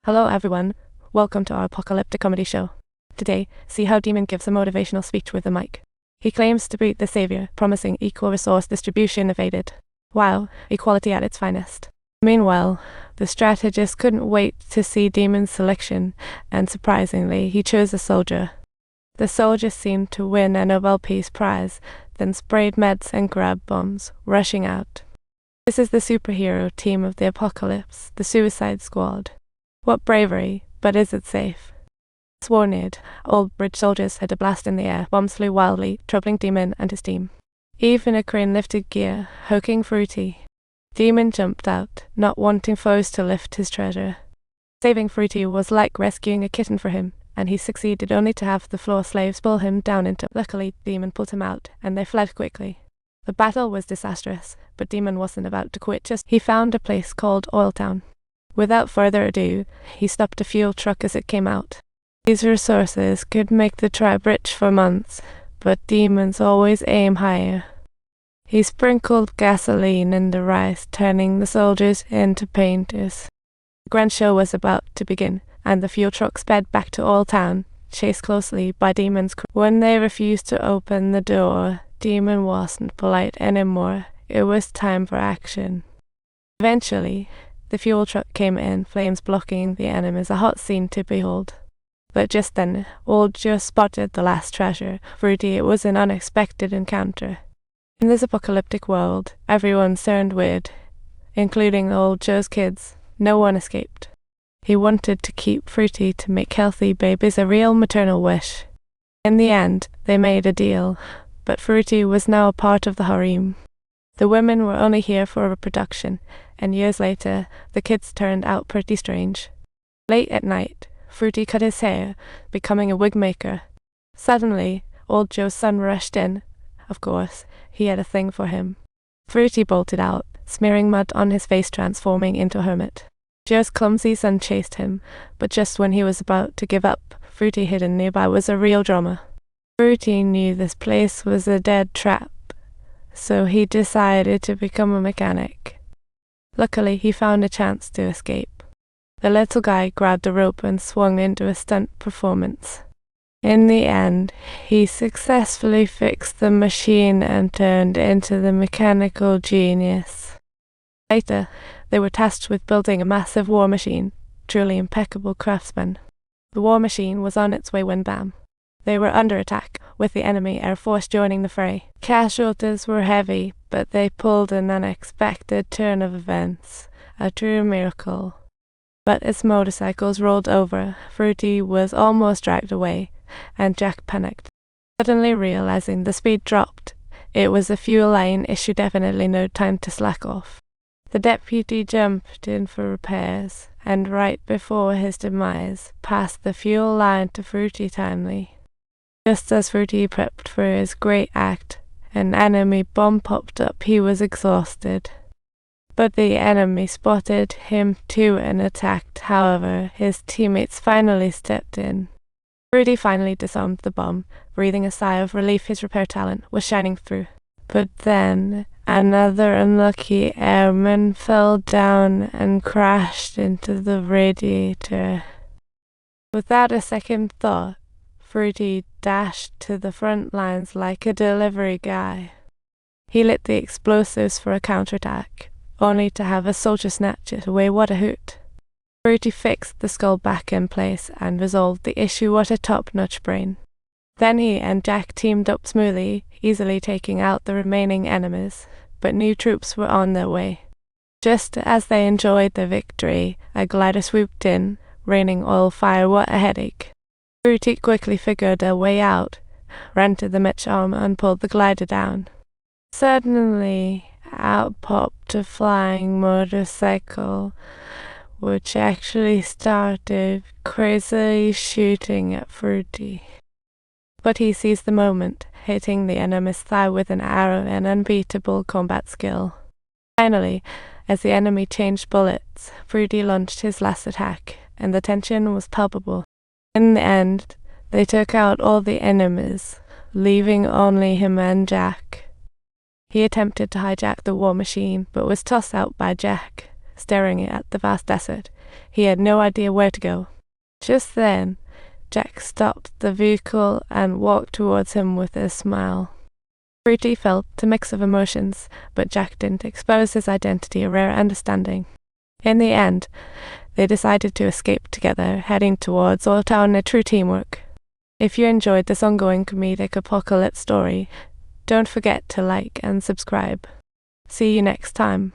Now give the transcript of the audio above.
Hello everyone, welcome to our apocalyptic comedy show. Today, see how Dimon gives a motivational speech with a mic. He claims to be the savior, promising equal resource distribution evaded. Wow, equality at its finest. Meanwhile, the strategist couldn't wait to see Dimon's selection, and surprisingly, he chose a soldier. The soldier seemed to win a Nobel Peace Prize, then sprayed meds and grabbed bombs, rushing out. This is the superhero team of the apocalypse, the Suicide Squad. What bravery, but is it safe? Sworned, old bridge soldiers had a blast in the air, bombs flew wildly, troubling Dimon and his team. Even a crane lifted gear, hooking Fruity. Dimon jumped out, not wanting foes to lift his treasure. Saving Fruity was like rescuing a kitten for him, and he succeeded only to have the floor slaves pull him down into. Luckily, Dimon pulled him out, and they fled quickly. The battle was disastrous, but Dimon wasn't about to quit he found a place called Oil Town. Without further ado, he stopped a fuel truck as it came out. These resources could make the tribe rich for months, but demons always aim higher. He sprinkled gasoline in the rice, turning the soldiers into painters. The grand show was about to begin, and the fuel truck sped back to Oil Town, chased closely by Demon's crew. When they refused to open the door, Dimon wasn't polite anymore. It was time for action. Eventually, the fuel truck came in, flames blocking the enemies, a hot scene to behold. But just then, old Joe spotted the last treasure. Fruity, it was an unexpected encounter. In this apocalyptic world, everyone turned weird, including old Joe's kids. No one escaped. He wanted to keep Fruity to make healthy babies a real maternal wish. In the end, they made a deal, but Fruity was now a part of the harem. The women were only here for reproduction, and years later, the kids turned out pretty strange. Late at night, Fruity cut his hair, becoming a wig maker. Suddenly, old Joe's son rushed in. Of course, he had a thing for him. Fruity bolted out, smearing mud on his face, transforming into a hermit. Joe's clumsy son chased him, but just when he was about to give up, Fruity hidden nearby was a real drama. Fruity knew this place was a dead trap, so he decided to become a mechanic. Luckily, he found a chance to escape. The little guy grabbed a rope and swung into a stunt performance. In the end, he successfully fixed the machine and turned into the mechanical genius. Later, they were tasked with building a massive war machine, truly impeccable craftsmen. The war machine was on its way when bam! They were under attack, with the enemy air force joining the fray. Casualties were heavy, but they pulled an unexpected turn of events, a true miracle. But as motorcycles rolled over, Fruity was almost dragged away, and Jack panicked. Suddenly realizing the speed dropped, it was a fuel line issue, definitely no time to slack off. The deputy jumped in for repairs, and right before his demise, passed the fuel line to Fruity timely. Just as Fruity prepped for his great act, an enemy bomb popped up. He was exhausted. But the enemy spotted him too and attacked. However, his teammates finally stepped in. Fruity finally disarmed the bomb, breathing a sigh of relief. His repair talent was shining through. But then, another unlucky airman fell down and crashed into the radiator. Without a second thought, Fruity dashed to the front lines like a delivery guy. He lit the explosives for a counterattack, only to have a soldier snatch it away. What a hoot. Fruity fixed the skull back in place and resolved the issue. What a top-notch brain. Then he and Jack teamed up smoothly, easily taking out the remaining enemies, but new troops were on their way. Just as they enjoyed their victory, a glider swooped in, raining oil fire. What a headache. Fruity quickly figured a way out, ran to the Mitch arm and pulled the glider down. Suddenly, out popped a flying motorcycle, which actually started crazily shooting at Fruity. But he seized the moment, hitting the enemy's thigh with an arrow, an unbeatable combat skill. Finally, as the enemy changed bullets, Fruity launched his last attack, and the tension was palpable. In the end, they took out all the enemies, leaving only him and Jack. He attempted to hijack the war machine, but was tossed out by Jack, staring at the vast desert. He had no idea where to go. Just then, Jack stopped the vehicle and walked towards him with a smile. Fruity felt a mix of emotions, but Jack didn't expose his identity, a rare understanding. In the end, they decided to escape together, heading towards Old Town, a true teamwork. If you enjoyed this ongoing comedic apocalypse story, don't forget to like and subscribe. See you next time.